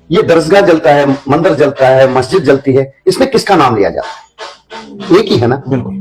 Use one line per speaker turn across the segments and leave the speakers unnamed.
ये दरसगाह जलता है, मंदिर जलता है, मस्जिद जलती है, इसमें किसका नाम लिया जाता है? एक ही है ना।
बिल्कुल।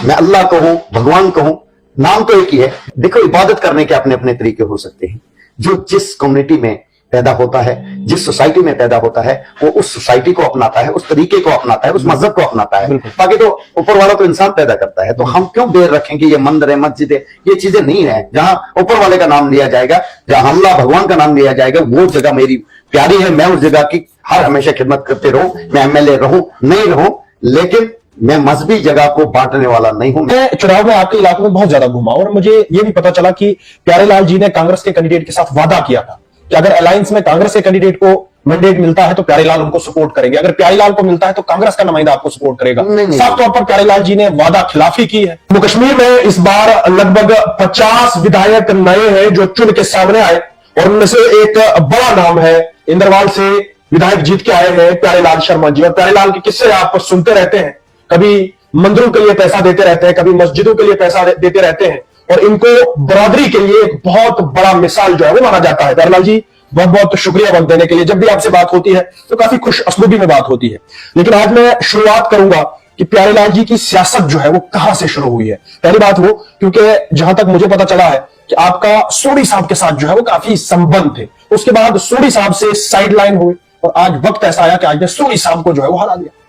मैं अल्लाह कहूं, भगवान कहूं, नाम तो एक ही है। देखो, इबादत करने के अपने अपने तरीके हो सकते हैं। जो जिस कम्युनिटी में पैदा होता है, जिस सोसाइटी में पैदा होता है, वो उस सोसाइटी को अपनाता है, उस तरीके को अपनाता है, उस मजहब को अपनाता है। बाकी तो ऊपर वाला तो इंसान पैदा करता है। तो हम क्यों बेर रखें कि ये मंदिर है, मस्जिद है, ये चीजें नहीं है। जहां ऊपर वाले का नाम लिया जाएगा, जहां अल्लाह भगवान का नाम लिया जाएगा, वो जगह मेरी प्यारी है। मैं उस जगह की हर हमेशा खिदमत करते रहूं। मैं एमएलए रहूं नहीं रहूं, लेकिन मैं मजहबी जगह को बांटने वाला नहीं हूं।
मैं चुनाव में आपके इलाके में बहुत ज्यादा घूमा और मुझे यह भी पता चला कि प्यारेलाल जी ने कांग्रेस के कैंडिडेट के साथ वादा किया था कि अगर अलायंस में कांग्रेस के कैंडिडेट को मैंडेट मिलता है तो प्यारेलाल उनको सपोर्ट करेंगे, अगर प्यारेलाल को मिलता है तो कांग्रेस का नुमाइंदा आपको सपोर्ट करेगा। साफ तौर पर प्यारेलाल जी ने वादा खिलाफी की है। जम्मू कश्मीर में इस बार लगभग 50 विधायक नए हैं जो चुन के सामने आए और उनमें से एक बड़ा नाम है, इंदरवाल से विधायक जीत के आए हैं प्यारेलाल शर्मा जी। और प्यारेलाल के किस्से आप सुनते रहते हैं, कभी मंदिरों के लिए पैसा देते रहते हैं, कभी मस्जिदों के लिए पैसा देते रहते हैं और इनको बरादरी के लिए एक बहुत बड़ा मिसाल जो है वो माना जाता है। प्यारेलाल जी, बहुत बहुत शुक्रिया वक्त देने के लिए। जब भी आपसे बात होती है तो काफी खुश असलूबी में बात होती है। लेकिन आज मैं शुरुआत करूंगा कि प्यारेलाल जी की सियासत जो है वो कहां से शुरू हुई है। पहली बात वो, क्योंकि जहां तक मुझे पता चला है कि आपका सोढ़ी साहब के साथ जो है वो काफी संबंध थे, उसके बाद सोढ़ी साहब से साइडलाइन हुए और आज वक्त ऐसा आया कि आज ने सोढ़ी साहब को जो है वो हरा दिया।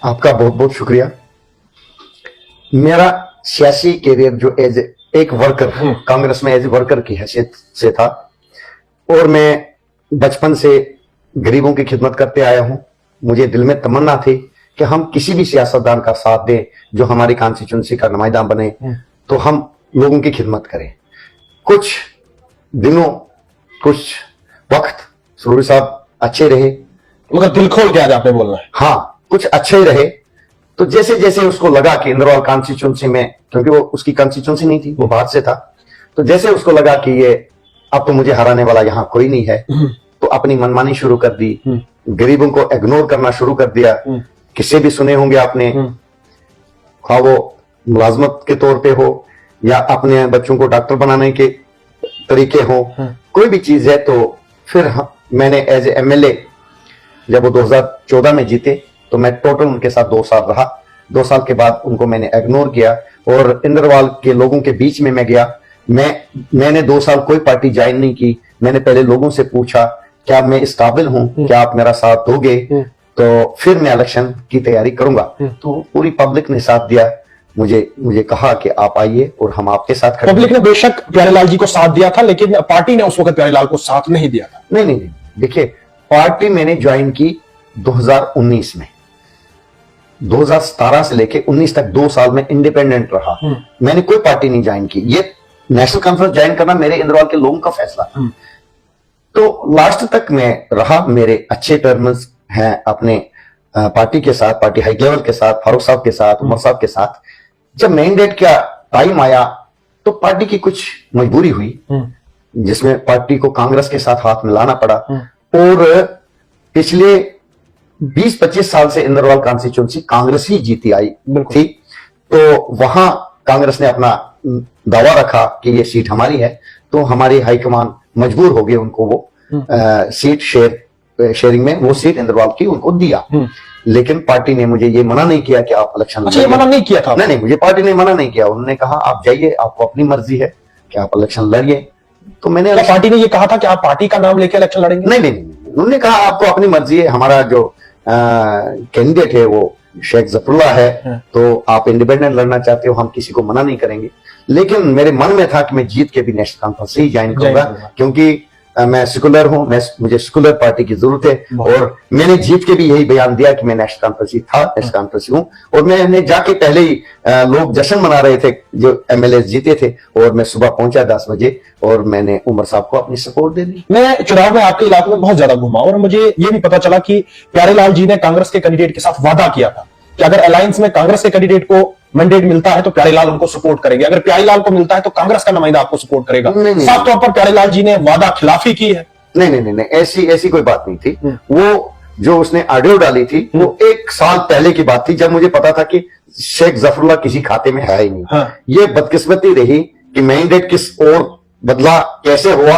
आपका बहुत बहुत शुक्रिया। मेरा सियासी कैरियर जो एज एक वर्कर कांग्रेस में एज ए वर्कर की हैसियत से था और मैं बचपन से गरीबों की खिदमत करते आया हूं। मुझे दिल में तमन्ना थी कि हम किसी भी सियासतदान का साथ दें जो हमारी कॉन्स्टिट्यूंसी का नुमाइंदा बने, तो हम लोगों की खिदमत करें। कुछ दिनों, कुछ वक्त सूरी साहब अच्छे रहे,
मगर दिल खोल के आज आपने बोलना है।
हाँ, कुछ अच्छे रहे। तो जैसे जैसे उसको लगा कि इंदरवाल कॉन्स्टिट्यूंसी में, क्योंकि वो उसकी कॉन्स्टिट्यूंसी नहीं थी, वो बाहर से था, तो जैसे उसको लगा कि ये अब तो मुझे हराने वाला यहां कोई नहीं है, तो अपनी मनमानी शुरू कर दी, गरीबों को इग्नोर करना शुरू कर दिया। किससे भी सुने होंगे आपने, खा वो मुलाजमत के तौर पे हो या अपने बच्चों को डॉक्टर बनाने के तरीके हो, कोई भी चीज है। तो फिर मैंने एज ए एमएलए जब वो 2014 में जीते तो मैं टोटल उनके साथ 2 साल रहा। 2 साल के बाद उनको मैंने इग्नोर किया और इंदरवाल के लोगों के बीच में मैं गया। मैंने 2 साल कोई पार्टी ज्वाइन नहीं की। मैंने पहले लोगों से पूछा क्या मैं इस काबिल हूं, क्या आप मेरा साथ दोगे, तो फिर मैं इलेक्शन की तैयारी करूंगा। तो पूरी पब्लिक ने साथ दिया। मुझे कहा कि आप आइए और हम आपके साथ खड़े।
पब्लिक ने बेशक प्यारेलाल जी को साथ दिया था, लेकिन पार्टी ने उस वक्त प्यारेलाल को साथ नहीं दिया था।
नहीं, देखिए, पार्टी मैंने ज्वाइन की 2019 में। 2017 से लेके 19 तक 2 साल में इंडिपेंडेंट रहा। मैंने कोई पार्टी नहीं ज्वाइन की। ये नेशनल कॉन्फ्रेंस ज्वाइन करना मेरे इंदरवाल के लोगों का फैसला था। तो लास्ट तक मैं रहा। मेरे अच्छे टर्म्स हैं अपने पार्टी के साथ, पार्टी हाई लेवल के साथ, फारूक साहब के साथ, उमर साहब के साथ। जब मैंडेट का टाइम आया तो पार्टी की कुछ मजबूरी हुई, जिसमें पार्टी को कांग्रेस के साथ हाथ मिलाना पड़ा। और पिछले 20-25 साल से इंदरवाल कॉन्स्टिट्यूंसी कांग्रेस ही जीती आई थी। तो वहां कांग्रेस ने अपना दावा रखा कि ये सीट हमारी है, तो हमारी हाईकमान मजबूर हो गई उनको वो सीट शेयरिंग में वो सीट इंदरवाल की उनको दिया। लेकिन पार्टी ने मुझे ये मना नहीं किया कि आप इलेक्शन
ये मना नहीं किया था?
नहीं, मुझे पार्टी ने मना नहीं किया। उन्होंने कहा आप जाइए, आपको अपनी मर्जी है कि आप इलेक्शन लड़िए। तो मैंने
पार्टी ने ये कहा था कि आप पार्टी का नाम लेकर इलेक्शन लड़ेंगे?
नहीं, उन्होंने कहा आपको अपनी मर्जी है। हमारा जो कैंडिडेट है वो शेख जफरुल्लाह है, तो आप इंडिपेंडेंट लड़ना चाहते हो, हम किसी को मना नहीं करेंगे। लेकिन मेरे मन में था कि मैं जीत के भी नेशनल कॉन्फ्रेंस ही ज्वाइन करूंगा, क्योंकि मैं सेकुलर हूं, मुझे सेकुलर पार्टी की जरूरत है। और मैंने जीत के भी यही बयान दिया कि मैं नेशनल कॉन्फ्रेंस ही था, नेशनल कॉन्फ्रेंस हूं। और मैंने जाके पहले ही लोग जश्न मना रहे थे जो एमएलए जीते थे, और मैं सुबह पहुंचा 10 बजे और मैंने उमर साहब को अपनी सपोर्ट दे दी।
मैं चुनाव में आपके इलाके में बहुत ज्यादा घुमा और मुझे यह भी पता चला कि प्यारेलाल जी ने कांग्रेस के कैंडिडेट के साथ वादा किया था कि अगर अलायंस में कांग्रेस के कैंडिडेट को मैंडेट मिलता है तो प्यारेलाल उनको सपोर्ट करेंगे, अगर प्यारेलाल को मिलता है तो कांग्रेस का नुमाइंदा आपको सपोर्ट करेगा। साफ तौर पर प्यारेलाल जी ने वादा खिलाफी की है।
नहीं, ऐसी कोई बात नहीं थी। वो जो उसने ऑडियो डाली थी वो 1 साल पहले की बात थी, जब मुझे पता था कि शेख जफरुल्लाह किसी खाते में है ही नहीं। ये बदकिस्मती रही कि मैंडेट किस और बदला कैसे हुआ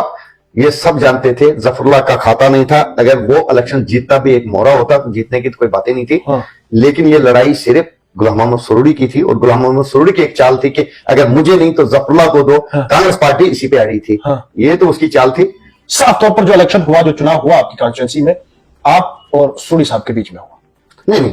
ये सब जानते थे। जफरुल्लाह का खाता नहीं था, अगर वो इलेक्शन जीतता भी एक मोहरा होता तो जीतने की तो कोई बातें नहीं थी।
हाँ।
लेकिन ये लड़ाई सिर्फ गुलाम मोहम्मद सुरूरी की थी, और गुलाम मोहम्मद सुरूरी की एक चाल थी कि अगर मुझे नहीं तो जफरुल्लाह को दो।
हाँ।
कांग्रेस पार्टी इसी पे अड़ी थी।
हाँ।
ये तो उसकी चाल थी।
साफ तौर पर जो इलेक्शन हुआ, जो चुनाव हुआ आपकी कॉन्स्टिट्यूंसी में, आप और सूरी साहब के बीच में हुआ।
नहीं,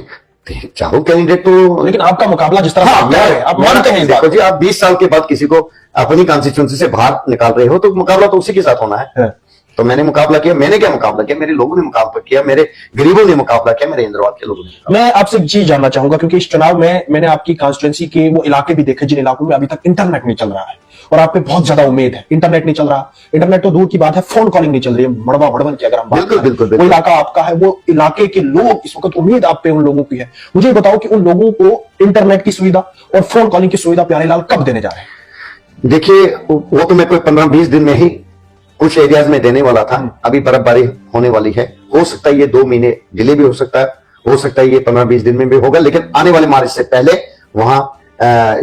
चारों कैंडिडेट तो,
लेकिन आपका मुकाबला जिस तरह से आप कह रहे हैं, आप मानते हैं इस बात
देखो जी, आप 20 साल के बाद किसी को अपनी कॉन्स्टिट्यूंसी से बाहर निकाल रहे हो तो मुकाबला तो उसी के साथ होना है।
हाँ।
तो मैंने मुकाबला किया। मैंने क्या मुकाबला किया? मेरे लोगों ने मुकाबला किया, मेरे गरीबों ने मुकाबला किया, मेरे इंद्रवाल के लोगों ने।
मैं आपसे एक चीज जानना चाहूंगा, क्योंकि इस चुनाव में मैंने आपकी कॉन्स्टिट्यूंसी के वो इलाके भी देखे जिन इलाकों में अभी तक इंटरनेट नहीं चल रहा है, और आप पे बहुत ज्यादा उम्मीद है। इंटरनेट नहीं चल रहा, इंटरनेट तो दूर की बात है, फोन कॉलिंग नहीं चल रही है, मड़वा मड़वन की अगर हम बात
बिल्कुल,
करें,
बिल्कुल,
वो
बिल्कुल।
इलाका आपका है, वो इलाके के लोग इस वक्त उम्मीद आप पे उन लोगों की है। मुझे ये बताओ कि उन लोगों को इंटरनेट की सुविधा और फोन कॉलिंग की सुविधा प्यारेलाल कब देने जा रहे हैं?
देखिए, वो तो मैं कोई 15-20 दिन में ही कुछ एरियाज में देने वाला था। अभी बर्फबारी होने वाली है, हो सकता है ये 2 महीने डिले भी हो सकता है ये 15-20 दिन में भी होगा, लेकिन आने वाले मार्च से पहले वहां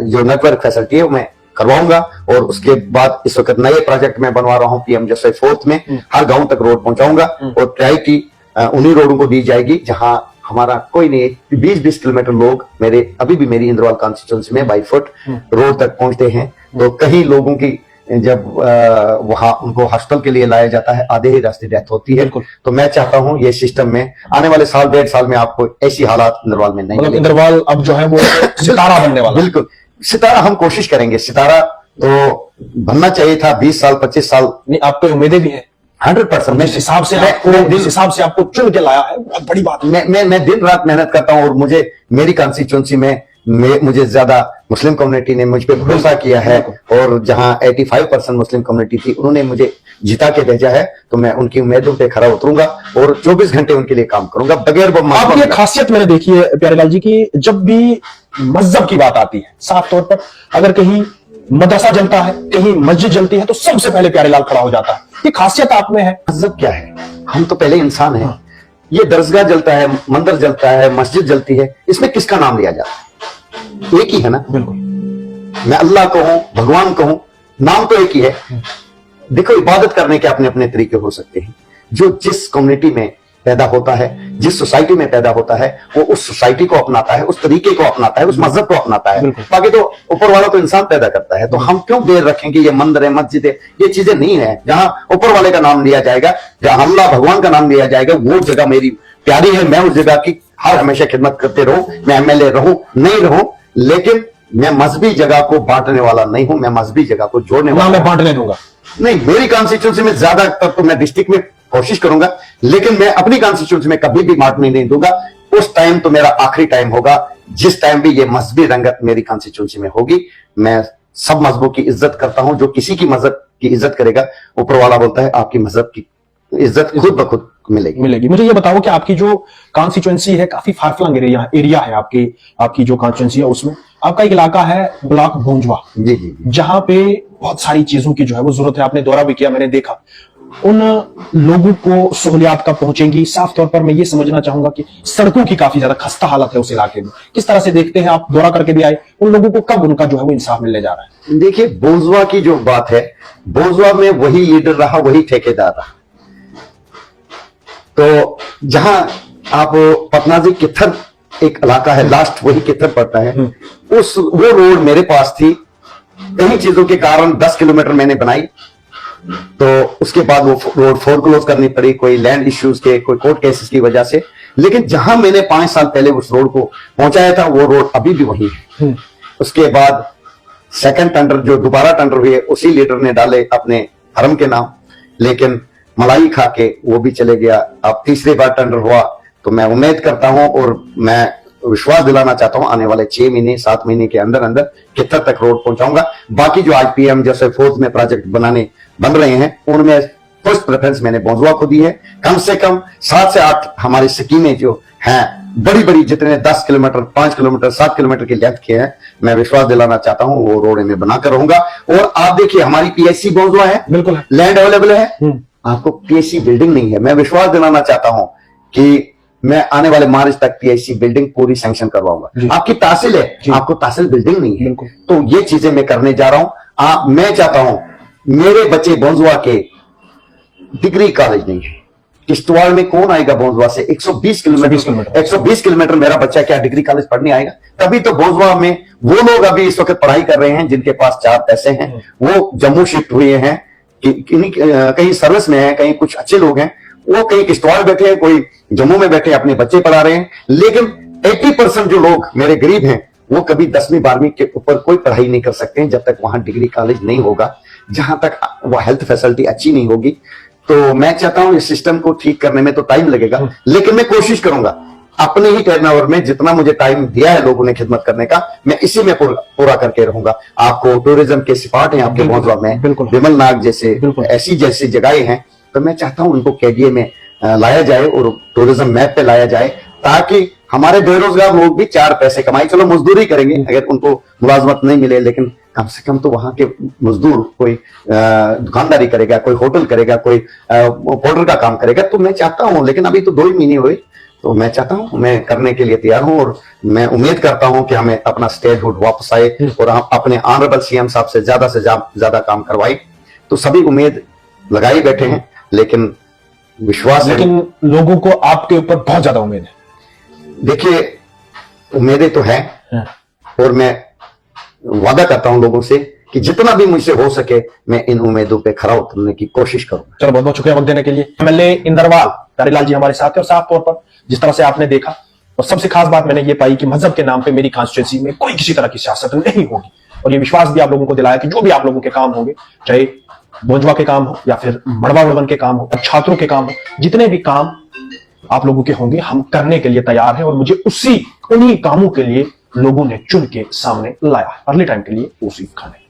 जो नेटवर्क फैसिलिटी है वो मैं करवाऊंगा। और उसके बाद इस वक्त नए प्रोजेक्ट में बनवा रहा हूं पीएम जैसे 4th में, हर गांव तक रोड पहुंचाऊंगा। और प्रायोरिटी उन्हीं रोडों को दी जाएगी जहां हमारा कोई नहीं, 20-20 किलोमीटर लोग मेरे अभी भी मेरी इंद्रवाल कॉन्स्टिट्यूंसी में बाई फुट रोड तक पहुंचते हैं। तो कई लोगों की जब वहां उनको हॉस्पिटल के लिए लाया जाता है, आधे ही रास्ते डेथ होती है। तो मैं चाहता हूं ये सिस्टम में आने वाले साल 1.5 साल में आपको ऐसी हालात इंद्रवाल में नहीं
मतलब
मिलेंगे।
इंद्रवाल अब जो है वो सितारा बनने वाला है।
बिल्कुल सितारा हम कोशिश करेंगे। सितारा तो बनना चाहिए था 20 साल 25 साल।
नहीं, आप पे उम्मीदें भी हैं।
100%
जिस हिसाब से आपको चुन के लाया है, बहुत बड़ी बात है।
मैं दिन रात मेहनत करता हूं, और मुझे मेरी कॉन्स्टिट्यूंसी में मुझे ज्यादा मुस्लिम कम्युनिटी ने मुझ पे भरोसा किया है, और जहां 85% मुस्लिम कम्युनिटी थी उन्होंने मुझे जिता के भेजा है। तो मैं उनकी उम्मीदों पे खरा उतरूंगा और 24 घंटे उनके लिए काम करूंगा बगैर
आपकी एक खासियत मैंने देखी है प्यारेलाल जी की, जब भी मजहब की बात आती है, साफ तौर पर अगर कहीं मदरसा जलता है, कहीं मस्जिद जलती है, तो सबसे पहले प्यारेलाल खड़ा हो जाता है। ये खासियत आप में है।
मजहब क्या है? हम तो पहले इंसान हैं। ये दरसगाह जलता है, मंदिर जलता है, मस्जिद जलती है, इसमें किसका नाम लिया जाता है? एक ही है ना।
बिल्कुल।
मैं अल्लाह कहूं, भगवान कहूं, नाम तो एक ही है। देखो, इबादत करने के अपने अपने तरीके हो सकते हैं। जो जिस कम्युनिटी में पैदा होता है, जिस सोसाइटी में पैदा होता है, वो उस सोसाइटी को अपनाता है, उस तरीके को अपनाता है, उस मजहब को अपनाता है। बाकी तो ऊपर वाला तो इंसान पैदा करता है। तो हम क्यों देर रखेंगे ये मंदिर है, मस्जिद है, ये चीजें नहीं है। जहां ऊपर वाले का नाम लिया जाएगा, जहां अल्लाह भगवान का नाम लिया जाएगा, वो जगह मेरी प्यारी है। मैं उस जगह की हर हमेशा खिदमत करते रहूं। मैं एमएलए रहूं नहीं रहूं, लेकिन मैं मजहबी जगह को बांटने वाला नहीं हूं। मैं मजहबी जगह को जोड़ने वाला
मैं बांटने दूंगा
नहीं। मेरी कॉन्स्टिट्यूंसी में ज्यादातर तो मैं डिस्ट्रिक्ट में कोशिश करूंगा, लेकिन मैं अपनी कॉन्स्टिट्यूंसी में कभी भी बांटने नहीं दूंगा। उस टाइम तो मेरा आखिरी टाइम होगा जिस टाइम भी ये मजहबी रंगत मेरी कॉन्स्टिट्यूंसी में होगी। मैं सब मजहबों की इज्जत करता हूं। जो किसी की मजहब की इज्जत करेगा, ऊपर वाला बोलता है आपकी मजहब की इज्जत खुद ब खुद मिलेगी।
मुझे ये बताओ कि आपकी जो कॉन्स्टिट्यूंसी है काफी फारफ्लंग एरिया है। आपकी जो कॉन्स्टिट्यूंसी है उसमें आपका एक इलाका है ब्लॉक भोंजवा,
जी,
जहां पे बहुत सारी चीजों की जो है वो जरूरत है। आपने दौरा भी किया, मैंने देखा। उन लोगों को सहूलियात कब पहुंचेंगी? साफ तौर पर मैं ये समझना चाहूंगा कि सड़कों की काफी ज्यादा खस्ता हालत है उस इलाके में। किस तरह से देखते हैं आप? दौरा करके भी आए, उन लोगों को कब उनका जो है वो इंसाफ मिलने जा रहा है?
देखिए, बोंजवा की जो बात है, बोंजवा में वही लीडर रहा, वही ठेकेदार रहा। तो जहां आप पटनाजी कित्थर एक इलाका है, लास्ट वही कित्थर पड़ता है, वो रोड मेरे पास थी। कई चीजों के कारण 10 किलोमीटर मैंने बनाई, तो उसके बाद वो रोड फोरक्लोज करनी पड़ी, कोई लैंड इश्यूज के, कोई कोर्ट केसेस की वजह से। लेकिन जहां मैंने 5 साल पहले उस रोड को पहुंचाया था, वो रोड अभी भी वही है। उसके बाद सेकंड टेंडर जो दोबारा टेंडर हुए, उसी लीडर ने डाले अपने हरम के नाम, लेकिन मलाई खा के वो भी चले गया। अब तीसरी बार टेंडर हुआ, तो मैं उम्मीद करता हूं और मैं विश्वास दिलाना चाहता हूं, आने वाले 6 महीने 7 महीने के अंदर अंदर कित्थर तक रोड पहुंचाऊंगा। बाकी जो आज पीएम जैसे 4th में प्रोजेक्ट बन रहे हैं, उनमें फर्स्ट प्रेफरेंस मैंने बोंजवा को दी है। कम से कम 7 से 8 हमारी स्कीमें जो हैं, बड़ी बड़ी जितने 10 किलोमीटर 5 किलोमीटर 7 किलोमीटर की लेंथ के हैं, मैं विश्वास दिलाना चाहता हूं वो रोड में बनाकर रहूंगा। और आप देखिए, हमारी पीएससी बोंजवा है,
बिल्कुल
लैंड अवेलेबल है, आपको पीएससी बिल्डिंग नहीं है। मैं विश्वास दिलाना चाहता हूं कि मैं आने वाले मार्च तक पीएससी बिल्डिंग पूरी सैंक्शन करवाऊंगा। आपकी तहसील है, आपको तहसील बिल्डिंग नहीं है। तो ये चीजें मैं करने जा रहा हूं। मैं चाहता हूं मेरे बच्चे बोंजवा के डिग्री कॉलेज नहीं है। किश्तवाड़ में कौन आएगा भोजवा से 120 किलोमीटर 120 किलोमीटर मेरा बच्चा क्या डिग्री कॉलेज पढ़ने आएगा? तभी तो भोजवा में वो लोग अभी इस वक्त पढ़ाई कर रहे हैं जिनके पास 4 पैसे हैं, वो जम्मू शिफ्ट हुए हैं, कहीं सर्विस में है, कहीं कुछ अच्छे लोग हैं, वो कहीं किश्तवाड़ बैठे हैं, कोई जम्मू में बैठे अपने बच्चे पढ़ा रहे हैं। लेकिन 80% जो लोग मेरे गरीब हैं वो कभी 10वीं 12वीं के ऊपर कोई पढ़ाई नहीं कर सकते हैं जब तक वहां डिग्री कॉलेज नहीं होगा, जहां तक वो हेल्थ फैसिलिटी अच्छी नहीं होगी। तो मैं चाहता हूं इस सिस्टम को ठीक करने में तो टाइम लगेगा, लेकिन मैं कोशिश करूंगा अपने ही टर्नओवर में जितना मुझे टाइम दिया है लोगों ने खिदमत करने का, मैं इसी में पूरा करके रहूंगा। आपको टूरिज्म के स्पॉट हैं आपके भोजवा में, विमल नाग जैसे ऐसी जैसी जगहें हैं, तो मैं चाहता हूं उनको केडीए में लाया जाए और टूरिज्म मैप पे लाया जाए, ताकि हमारे बेरोजगार लोग भी 4 पैसे कमाए। चलो मजदूरी करेंगे अगर उनको मुलाजमत नहीं मिले, लेकिन कम से कम तो वहां के मजदूर कोई दुकानदारी करेगा, कोई होटल करेगा, कोई पोर्टर का काम करेगा। तो मैं चाहता हूं, लेकिन अभी तो 2 ही महीने हुए, तो मैं चाहता हूं, मैं करने के लिए तैयार हूं और मैं उम्मीद करता हूं कि हमें अपना स्टेटहुड वापस आए और हम अपने ऑनरेबल सीएम साहब से ज्यादा काम करवाए। तो सभी उम्मीद लगाए बैठे हैं, लेकिन विश्वास है,
लेकिन लोगों को आपके ऊपर बहुत ज्यादा उम्मीद है।
देखिए उम्मीदें तो है और मैं वादा करता हूं लोगों से कि जितना भी मुझसे हो सके मैं इन उम्मीदों पे खरा उतरने की कोशिश करूंगा।
चलो बहुत बहुत शुक्रिया वक्त देने के लिए। एमएलए इंदरवाल प्यारेलाल जी हमारे साथ हैं और साफ तौर पर जिस तरह से आपने देखा, और सबसे खास बात मैंने ये पाई कि मजहब के नाम पे मेरी कॉन्स्टिट्यूंसी में कोई किसी तरह की सियासत नहीं होगी, और ये विश्वास भी आप लोगों को दिलाया कि जो भी आप लोगों के काम होंगे, चाहे भोजवा के काम हो या फिर मड़वा वड़वन के काम हो, छात्रों के काम हो, जितने भी काम आप लोगों के होंगे हम करने के लिए तैयार हैं। और मुझे उन्हीं कामों के लिए लोगों ने चुन के सामने लाया। अर्ली टाइम के लिए उसी खाने।